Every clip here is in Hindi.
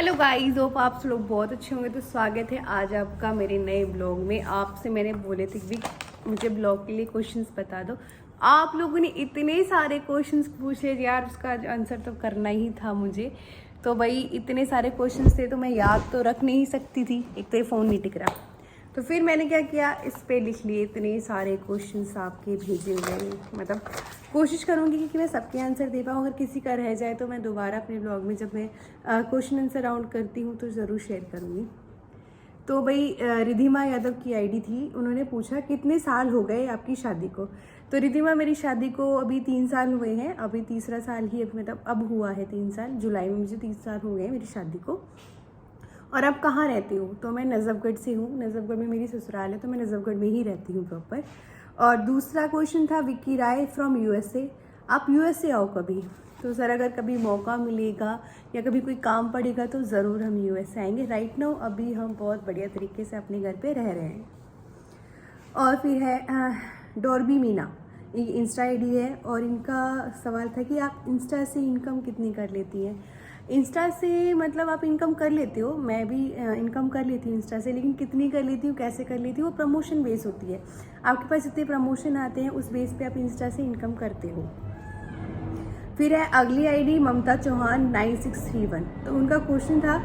हेलो गाइस, होप आप सब लोग बहुत अच्छे होंगे। तो स्वागत है आज आपका मेरे नए ब्लॉग में। आपसे मैंने बोले थे कि मुझे ब्लॉग के लिए क्वेश्चंस बता दो। आप लोगों ने इतने सारे क्वेश्चंस पूछे यार, उसका आंसर तो करना ही था मुझे। तो भाई इतने सारे क्वेश्चंस थे तो मैं याद तो रख नहीं सकती थी, एक तो ये फ़ोन नहीं टिक रहा। तो फिर मैंने क्या किया, इस पे लिख लिए इतने सारे क्वेश्चंस आपके भेजे हुए। मतलब कोशिश करूँगी कि मैं सबके आंसर दे पाऊँ। अगर किसी का रह जाए तो मैं दोबारा अपने ब्लॉग में जब मैं क्वेश्चन आंसर राउंड करती हूँ तो ज़रूर शेयर करूँगी। तो भाई रिधिमा यादव की आईडी थी, उन्होंने पूछा कितने साल हो गए आपकी शादी को। तो रिधिमा, मेरी शादी को अभी 3 साल हुए हैं, अभी तीसरा साल ही मतलब अब हुआ है 3 साल। जुलाई में मुझे 3 साल हो गए मेरी शादी को। और आप कहाँ रहती हूँ? तो मैं नजफगढ़ से हूँ, नजफगढ़ में मेरी ससुराल है, तो मैं नजफगढ़ में ही रहती हूँ प्रॉपर। और दूसरा क्वेश्चन था विक्की राय फ्रॉम यूएसए, आप यूएसए आओ कभी। तो सर अगर कभी मौका मिलेगा या कभी कोई काम पड़ेगा तो ज़रूर हम यूएसए आएंगे। राइट नाउ अभी हम बहुत बढ़िया तरीके से अपने घर पे रह रहे हैं। और फिर है डॉर्बी मीना, ये इंस्टा आईडी है और इनका सवाल था कि आप इंस्टा से इनकम कितनी कर लेती हैं। इंस्टा से मतलब आप इनकम कर लेते हो, मैं भी इनकम कर लेती हूँ इंस्टा से, लेकिन कितनी कर लेती हूँ, कैसे कर लेती हूँ, वो प्रमोशन बेस होती है। आपके पास जितने प्रमोशन आते हैं उस बेस पे आप इंस्टा से इनकम करते हो। फिर है अगली आईडी ममता चौहान 9631, तो उनका क्वेश्चन था,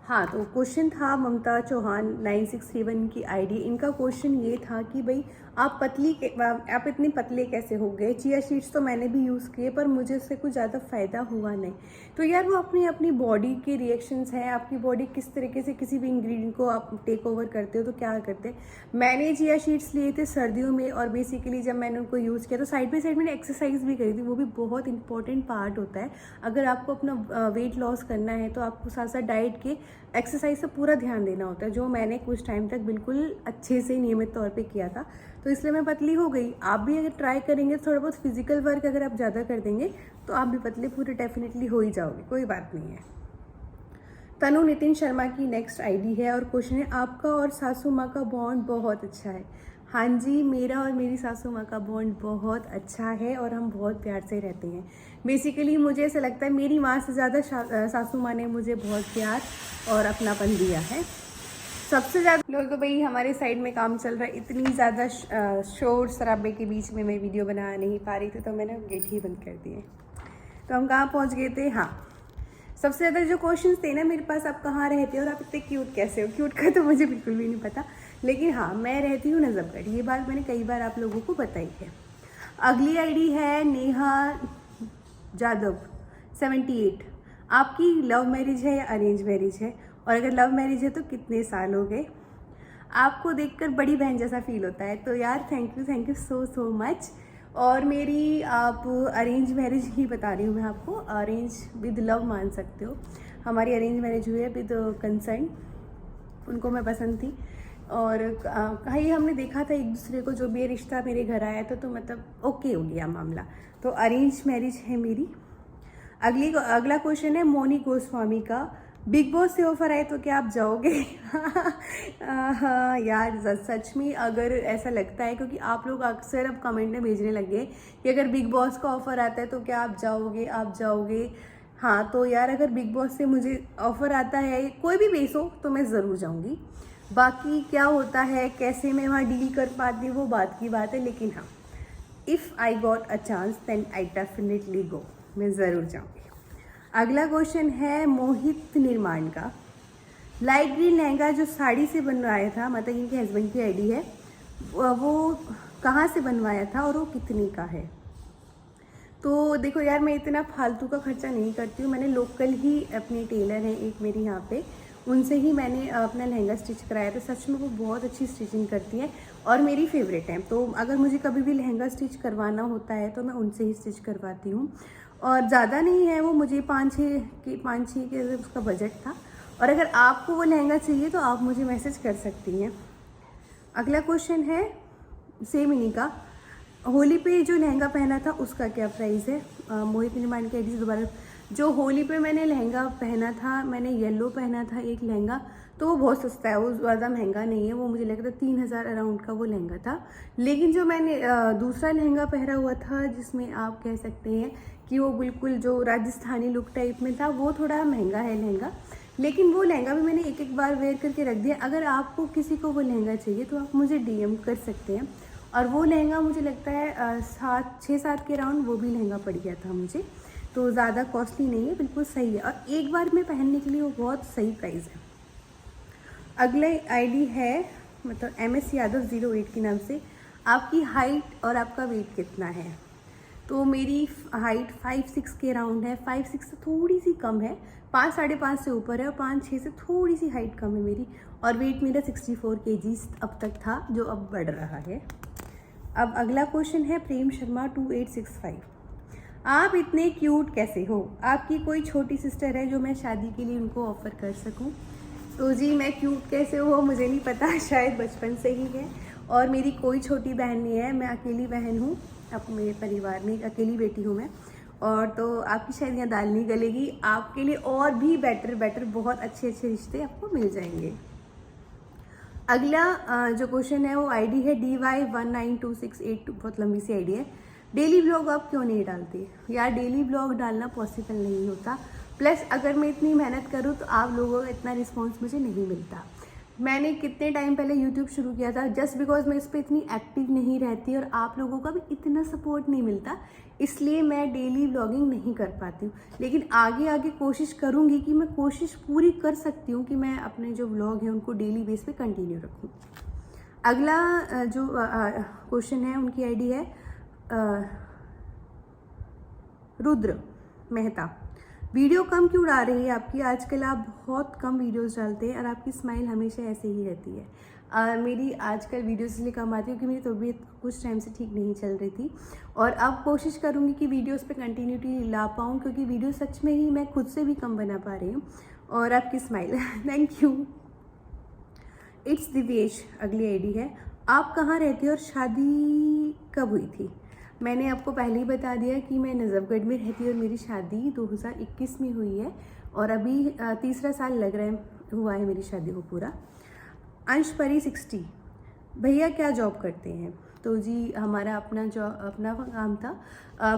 हाँ तो क्वेश्चन था ममता चौहान 9631 की आईडी। इनका क्वेश्चन ये था कि भाई आप इतने पतले कैसे हो गए। चिया सीड्स तो मैंने भी यूज़ किए पर मुझे उससे कुछ ज़्यादा फ़ायदा हुआ नहीं। तो यार वो अपनी अपनी बॉडी के रिएक्शंस हैं, आपकी बॉडी किस तरीके से किसी भी इंग्रेडिएंट को आप टेक ओवर करते हो तो क्या करते हैं। मैंने चिया सीड्स लिए थे सर्दियों में और बेसिकली जब मैंने उनको यूज़ किया तो साइड बाई साइड मैंने एक्सरसाइज भी करी थी, वो भी बहुत इंपॉर्टेंट पार्ट होता है। अगर आपको अपना वेट लॉस करना है तो आपको साथ साथ डाइट के एक्सरसाइज से पूरा ध्यान देना होता है, जो मैंने कुछ टाइम तक बिल्कुल अच्छे से नियमित तौर पे किया था। तो इसलिए मैं पतली हो गई। आप भी अगर ट्राई करेंगे थोड़ा बहुत फिजिकल वर्क अगर आप ज़्यादा कर देंगे तो आप भी पतले पूरे डेफिनेटली हो ही जाओगे, कोई बात नहीं है। तनु नितिन शर्मा की नेक्स्ट आईडी है और क्वेश्चन है आपका और सासू माँ का बॉन्ड बहुत अच्छा है। हाँ जी, मेरा और मेरी सासू माँ का बॉन्ड बहुत अच्छा है और हम बहुत प्यार से रहते हैं। बेसिकली मुझे ऐसा लगता है मेरी माँ से ज़्यादा सासू माँ ने मुझे बहुत प्यार और अपनापन दिया है। सबसे ज़्यादा लोग तो भाई हमारे साइड में काम चल रहा है, इतनी ज़्यादा शोर शराबे के बीच में मैं वीडियो बना नहीं पा रही थी तो मैंने गेट ही बंद कर दिए। तो हम कहाँ पहुँच गए थे? हाँ, सबसे ज़्यादा जो क्वेश्चंस थे ना मेरे पास, आप कहाँ रहते हो और आप इतने क्यूट कैसे हो। क्यूट का तो मुझे बिल्कुल भी नहीं पता, लेकिन हाँ मैं रहती हूँ नजफगढ़, ये बात मैंने कई बार आप लोगों को बताई है। अगली आईडी है नेहा जादव 78, आपकी लव मैरिज है या अरेंज मैरिज है, और अगर लव मैरिज है तो कितने साल हो गए। आपको देखकर बड़ी बहन जैसा फील होता है, तो यार थैंक यू सो मच। और मेरी आप अरेंज मैरिज ही बता रही हूँ मैं आपको, अरेंज विद लव मान सकते हो। हमारी अरेंज मैरिज हुई है विद कंसर्न, उनको मैं पसंद थी और कहीं हमने देखा था एक दूसरे को, जो भी रिश्ता मेरे घर आया था तो मतलब ओके हो गया मामला। तो अरेंज मैरिज है मेरी। अगला क्वेश्चन है मोनी गोस्वामी का, बिग बॉस से ऑफर आए तो क्या आप जाओगे? हाँ यार सच में अगर ऐसा लगता है, क्योंकि आप लोग अक्सर अब कमेंट में भेजने लगे कि अगर बिग बॉस का ऑफर आता है तो क्या आप जाओगे। हाँ तो यार अगर बिग बॉस से मुझे ऑफर आता है कोई भी बेस हो तो मैं ज़रूर जाऊँगी। बाकी क्या होता है कैसे मैं वहाँ डील कर पाती हूँ वो बात की बात है, लेकिन हाँ if I got a chance then I definitely go, मैं ज़रूर जाऊँगी। अगला क्वेश्चन है मोहित निर्माण का, लाइट ग्रीन लहंगा जो साड़ी से बनवाया था, मतलब इनके हस्बैंड की आईडी है, वो कहाँ से बनवाया था और वो कितने का है। तो देखो यार मैं इतना फालतू का खर्चा नहीं करती हूँ, मैंने लोकल ही अपनी टेलर है एक मेरी यहाँ पे, उनसे ही मैंने अपना लहंगा स्टिच कराया था। सच में वो बहुत अच्छी स्टिचिंग करती हैं और मेरी फेवरेट है। तो अगर मुझे कभी भी लहंगा स्टिच करवाना होता है तो मैं उनसे ही स्टिच करवाती हूँ। और ज़्यादा नहीं है वो, मुझे 5-6 के उसका बजट था। और अगर आपको वो लहंगा चाहिए तो आप मुझे मैसेज कर सकती हैं। अगला क्वेश्चन है सेम का, होली पे जो लहंगा पहना था उसका क्या प्राइस है। मोहित निर्माण की आईडी से दोबारा, जो होली पे मैंने लहंगा पहना था, मैंने येलो पहना था एक लहंगा, तो वो बहुत सस्ता है, वो ज़्यादा महंगा नहीं है, वो मुझे लगता है 3000 अराउंड का वो लहंगा था। लेकिन जो मैंने दूसरा लहंगा पहना हुआ था जिसमें आप कह सकते हैं कि वो बिल्कुल जो राजस्थानी लुक टाइप में था, वो थोड़ा महंगा है लहंगा, लेकिन वो लहंगा भी मैंने एक बार वेयर करके रख दिया। अगर आपको किसी को वो लहंगा चाहिए तो आप मुझे DM कर सकते हैं। और वो लहंगा मुझे लगता है 6-7 के राउंड वो भी लहंगा पड़ गया था मुझे, तो ज़्यादा कॉस्टली नहीं है, बिल्कुल सही है और एक बार में पहनने के लिए वो बहुत सही प्राइस है। अगला ID है मतलब MS यादव 08 के नाम से। आपकी हाइट और आपका वेट कितना है? तो मेरी हाइट 5'6" के राउंड है, 5'6" से थोड़ी सी कम है, 5-5.5 से ऊपर है और 5'6" से थोड़ी सी हाइट कम है मेरी। और वेट मेरा 64 kg अब तक था, जो अब बढ़ रहा है। अब अगला क्वेश्चन है प्रेम शर्मा 2865। आप इतने क्यूट कैसे हो? आपकी कोई छोटी सिस्टर है जो मैं शादी के लिए उनको ऑफ़र कर सकूं? तो जी मैं क्यूट कैसे हो मुझे नहीं पता, शायद बचपन से ही है। और मेरी कोई छोटी बहन नहीं है, मैं अकेली बहन हूँ, अब मेरे परिवार में अकेली बेटी हूँ मैं। और तो आपकी शायद यहाँ दाल नहीं गलेगी, आपके लिए और भी बेटर बहुत अच्छे रिश्ते आपको मिल जाएंगे। अगला जो क्वेश्चन है वो ID है DY192682, बहुत लंबी सी ID है। डेली ब्लॉग आप क्यों नहीं डालते? यार डेली ब्लॉग डालना पॉसिबल नहीं होता, प्लस अगर मैं इतनी मेहनत करूँ तो आप लोगों का इतना रिस्पॉन्स मुझे नहीं मिलता। मैंने कितने टाइम पहले यूट्यूब शुरू किया था, जस्ट बिकॉज मैं इस पर इतनी एक्टिव नहीं रहती और आप लोगों का भी इतना सपोर्ट नहीं मिलता, इसलिए मैं डेली व्लॉगिंग नहीं कर पाती हूँ। लेकिन आगे कोशिश करूँगी कि मैं कोशिश पूरी कर सकती हूँ कि मैं अपने जो व्लॉग हैं उनको डेली बेस पे कंटिन्यू रखूँ। अगला जो क्वेश्चन है उनकी ID है रुद्र मेहता। वीडियो कम क्यों डाल रही है आपकी? आजकल आप बहुत कम वीडियोस डालते हैं और आपकी स्माइल हमेशा ऐसे ही रहती है। मेरी आजकल वीडियोस इसलिए कम आती है क्योंकि मेरी तबीयत कुछ टाइम से ठीक नहीं चल रही थी, और अब कोशिश करूँगी कि वीडियोस पे कंटिन्यूटी ला पाऊँ, क्योंकि वीडियो सच में ही मैं खुद से भी कम बना पा रही हूँ। और आपकी smile thank you. It's Divesh अगली ID है। आप कहाँ रहती हो और शादी कब हुई थी? मैंने आपको पहले ही बता दिया कि मैं नजफगढ़ में रहती हूँ और मेरी शादी 2021 में हुई है और अभी तीसरा साल लग रहा है हुआ है मेरी शादी को पूरा। अंश परी 60, भैया क्या जॉब करते हैं? तो जी हमारा अपना काम था।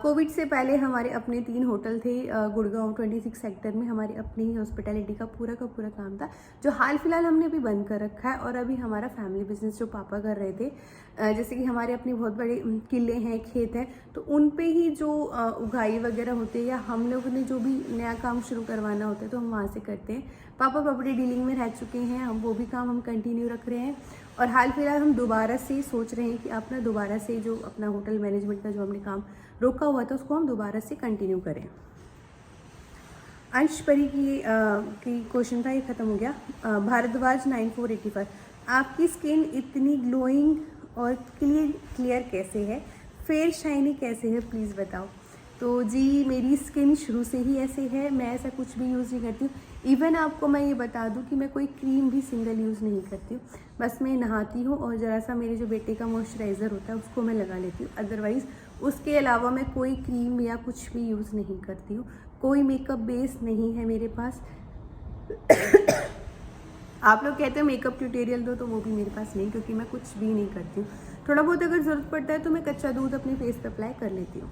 कोविड से पहले हमारे अपने 3 होटल थे गुड़गांव 26 सेक्टर में, हमारी अपनी ही हॉस्पिटैलिटी का पूरा काम था, जो हाल फिलहाल हमने अभी बंद कर रखा है। और अभी हमारा फैमिली बिजनेस जो पापा कर रहे थे, जैसे कि हमारे अपने बहुत बड़े किले हैं, खेत हैं, तो उन पे ही जो उगाई वगैरह होती है या हम लोगों ने जो भी नया काम शुरू करवाना होता है तो हम वहाँ से करते हैं। पापा प्रॉपर्टी डीलिंग में रह चुके हैं, हम वो भी काम हम कंटिन्यू रख रहे हैं। और हाल फिलहाल हम दोबारा से सोच रहे हैं कि अपना दोबारा से जो अपना होटल मैनेजमेंट का जो हमने काम रोका हुआ था उसको हम दोबारा से कंटिन्यू करें। अंश परी की क्वेश्चन था, ये खत्म हो गया। भारद्वाज 9485, आपकी स्किन इतनी ग्लोइंग और क्लियर कैसे है? फेयर शाइनी कैसे है, प्लीज़ बताओ। तो जी मेरी स्किन शुरू से ही ऐसे है, मैं ऐसा कुछ भी यूज़ नहीं करती हूँ। इवन आपको मैं ये बता दूँ कि मैं कोई क्रीम भी सिंगल यूज़ नहीं करती हूँ, बस मैं नहाती हूँ और ज़रा सा मेरे जो बेटे का मॉइस्चराइज़र होता है उसको मैं लगा लेती हूँ। अदरवाइज़ उसके अलावा मैं कोई क्रीम या कुछ भी यूज़ नहीं करती हूँ, कोई मेकअप बेस नहीं है मेरे पास। आप लोग कहते हैं मेकअप ट्यूटोरियल दो, तो वो भी मेरे पास नहीं, क्योंकि मैं कुछ भी नहीं करती हूँ। थोड़ा बहुत अगर ज़रूरत पड़ता है तो मैं कच्चा दूध अपने फेस पे अप्लाई कर लेती हूँ।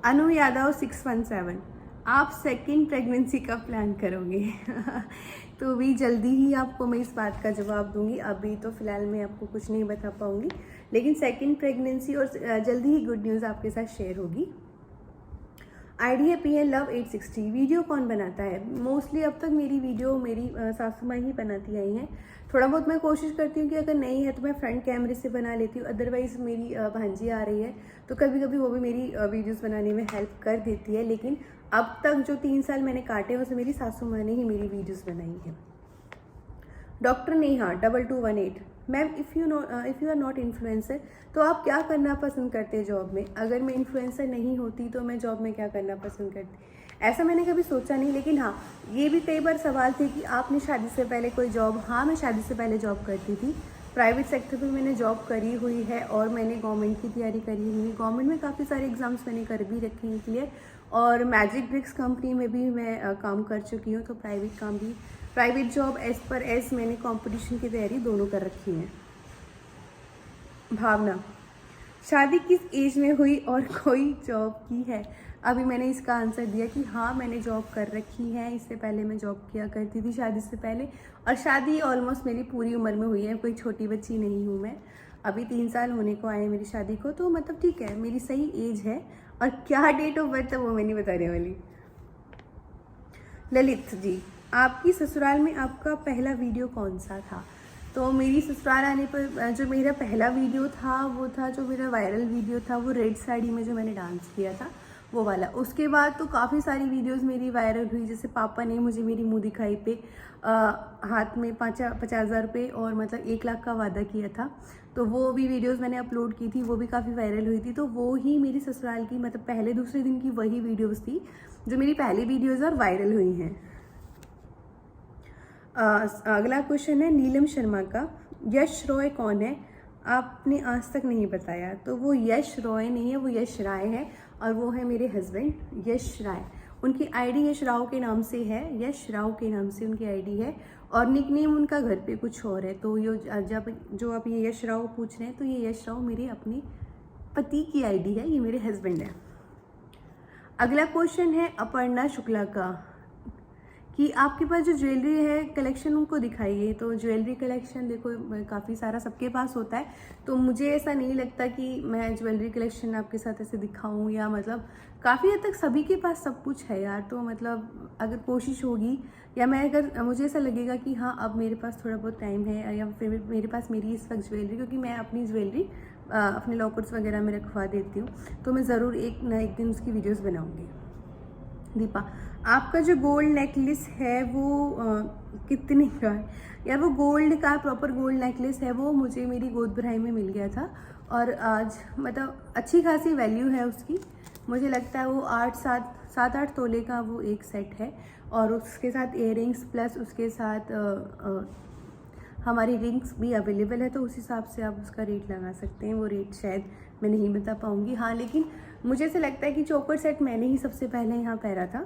अनु यादव 617, आप सेकंड प्रेगनेंसी का प्लान करोगे? तो भी जल्दी ही आपको मैं इस बात का जवाब दूंगी, अभी तो फ़िलहाल मैं आपको कुछ नहीं बता पाऊंगी, लेकिन सेकंड प्रेगनेंसी और जल्दी ही गुड न्यूज़ आपके साथ शेयर होगी। ID है PN Love 860, वीडियो कौन बनाता है? मोस्टली अब तक मेरी वीडियो मेरी सासू माँ ही बनाती आई हैं। थोड़ा बहुत मैं कोशिश करती हूँ कि अगर नहीं है तो मैं फ्रंट कैमरे से बना लेती हूँ, अदरवाइज़ मेरी भांजी आ रही है तो कभी कभी वो भी मेरी वीडियोस बनाने में हेल्प कर देती है। लेकिन अब तक जो 3 साल मैंने काटे हैं उसमें मेरी सासू माँ ने ही मेरी वीडियोज़ बनाई हैं। Doctor Neha 2218, ma'am if you are not influencer तो आप क्या करना पसंद करते हैं जॉब में? अगर मैं इन्फ्लुएंसर नहीं होती तो मैं जॉब में क्या करना पसंद करती? ऐसा मैंने कभी सोचा नहीं, लेकिन हाँ ये भी कई बार सवाल थे कि आपने शादी से पहले कोई जॉब? हाँ मैं शादी से पहले जॉब करती थी, प्राइवेट सेक्टर में मैंने जॉब करी हुई है और मैंने गवर्नमेंट की तैयारी करी हुई है। गवर्नमेंट में काफ़ी सारे एग्जाम्स मैंने कर भी रखे हैं क्लियर, और मैजिक ब्रिक्स कंपनी में भी मैं काम कर चुकी हूँ। तो प्राइवेट जॉब एज मैंने कंपटीशन की तैयारी दोनों कर रखी है। भावना, शादी किस एज में हुई और कोई जॉब की है? अभी मैंने इसका आंसर दिया कि हाँ मैंने जॉब कर रखी है, इससे पहले मैं जॉब किया करती थी शादी से पहले, और शादी ऑलमोस्ट मेरी पूरी उम्र में हुई है, कोई छोटी बच्ची नहीं हूँ मैं। अभी 3 साल होने को आए मेरी शादी को, तो मतलब ठीक है, मेरी सही एज है। और क्या डेट ऑफ बर्थ है वो मैं नहीं बताने वाली। ललित जी, आपकी ससुराल में आपका पहला वीडियो कौन सा था? तो मेरी ससुराल आने पर जो मेरा पहला वीडियो था वो था, जो मेरा वायरल वीडियो था, वो रेड साड़ी में जो मैंने डांस किया था वो वाला। उसके बाद तो काफ़ी सारी वीडियोस मेरी वायरल हुई, जैसे पापा ने मुझे मेरी मुँह दिखाई पे हाथ में 50,000 रुपये और मतलब 1 लाख का वादा किया था, तो वो भी वीडियोस मैंने अपलोड की थी, वो भी काफ़ी वायरल हुई थी। तो वो ही मेरी ससुराल की मतलब पहले दूसरे दिन की वही वीडियोज़ थी जो मेरी पहली वीडियोज़ और वायरल हुई हैं। अगला क्वेश्चन है नीलम शर्मा का, यश रॉय कौन है? आपने आज तक नहीं बताया। तो वो यश रॉय नहीं है, वो यश राय है, और वो है मेरे हस्बैंड यश राय। उनकी आईडी यश राव के नाम से है, यश राव के नाम से उनकी आईडी है, और निकनेम उनका घर पे कुछ और है। तो जो आप ये यश राव पूछ रहे हैं, तो ये यश राव मेरे अपने पति की आईडी है, ये मेरे हस्बैंड है। अगला क्वेश्चन है अपर्णा शुक्ला का, कि आपके पास जो ज्वेलरी है कलेक्शन उनको दिखाइए। तो ज्वेलरी कलेक्शन देखो काफ़ी सारा सबके पास होता है, तो मुझे ऐसा नहीं लगता कि मैं ज्वेलरी कलेक्शन आपके साथ ऐसे दिखाऊं, या मतलब काफ़ी हद तक सभी के पास सब कुछ है यार। तो मतलब अगर कोशिश होगी, या मैं अगर मुझे ऐसा लगेगा कि हाँ अब मेरे पास थोड़ा बहुत टाइम है, या फिर मेरे पास मेरी इस वक्त ज्वेलरी, क्योंकि मैं अपनी ज्वेलरी अपने लॉकर्स वगैरह में रखवा देती हूँ, तो मैं ज़रूर एक ना एक दिन उसकी वीडियोज़ बनाऊँगी। दीपा, आपका जो गोल्ड नेकलेस है वो कितने का है? यार वो गोल्ड का प्रॉपर गोल्ड नेकलेस है, वो मुझे मेरी गोद भराई में मिल गया था, और आज मतलब अच्छी खासी वैल्यू है उसकी। मुझे लगता है वो 7-8 तोले का वो एक सेट है, और उसके साथ इयररिंग्स प्लस उसके साथ हमारी रिंग्स भी अवेलेबल है, तो उस हिसाब से आप उसका रेट लगा सकते हैं। वो रेट शायद मैं नहीं बता पाऊँगी, हाँ, लेकिन मुझे ऐसा लगता है कि चोकर सेट मैंने ही सबसे पहले यहाँ पहना था,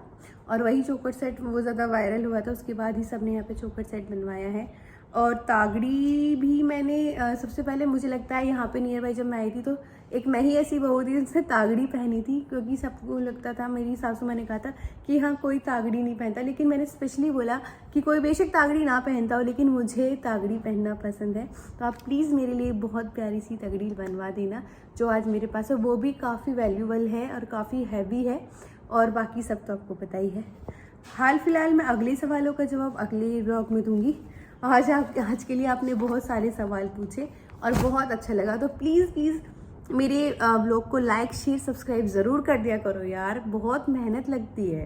और वही चोकर सेट वो ज़्यादा वायरल हुआ था, उसके बाद ही सबने यहाँ पे चोकर सेट बनवाया है। और तागड़ी भी मैंने सबसे पहले मुझे लगता है यहाँ पे नियर बाई जब मैं आई थी, तो एक मैं ही ऐसी बहू थी जिसने तागड़ी पहनी थी, क्योंकि सबको लगता था, मेरी सासू माँ ने कहा था कि हाँ कोई तागड़ी नहीं पहनता, लेकिन मैंने स्पेशली बोला कि कोई बेशक तागड़ी ना पहनता हो, लेकिन मुझे तागड़ी पहनना पसंद है। तो आप प्लीज़ मेरे लिए बहुत प्यारी सी तगड़ी बनवा देना, जो आज मेरे पास है। वो भी काफ़ी वैल्यूबल है और काफ़ी हैवी है, और बाकी सब तो आपको पता ही है। हाल फिलहाल मैं अगले सवालों का जवाब अगले ब्लॉग में दूंगी। आज के लिए आपने बहुत सारे सवाल पूछे और बहुत अच्छा लगा, तो प्लीज़ मेरे ब्लॉग को लाइक शेयर सब्सक्राइब ज़रूर कर दिया करो यार, बहुत मेहनत लगती है।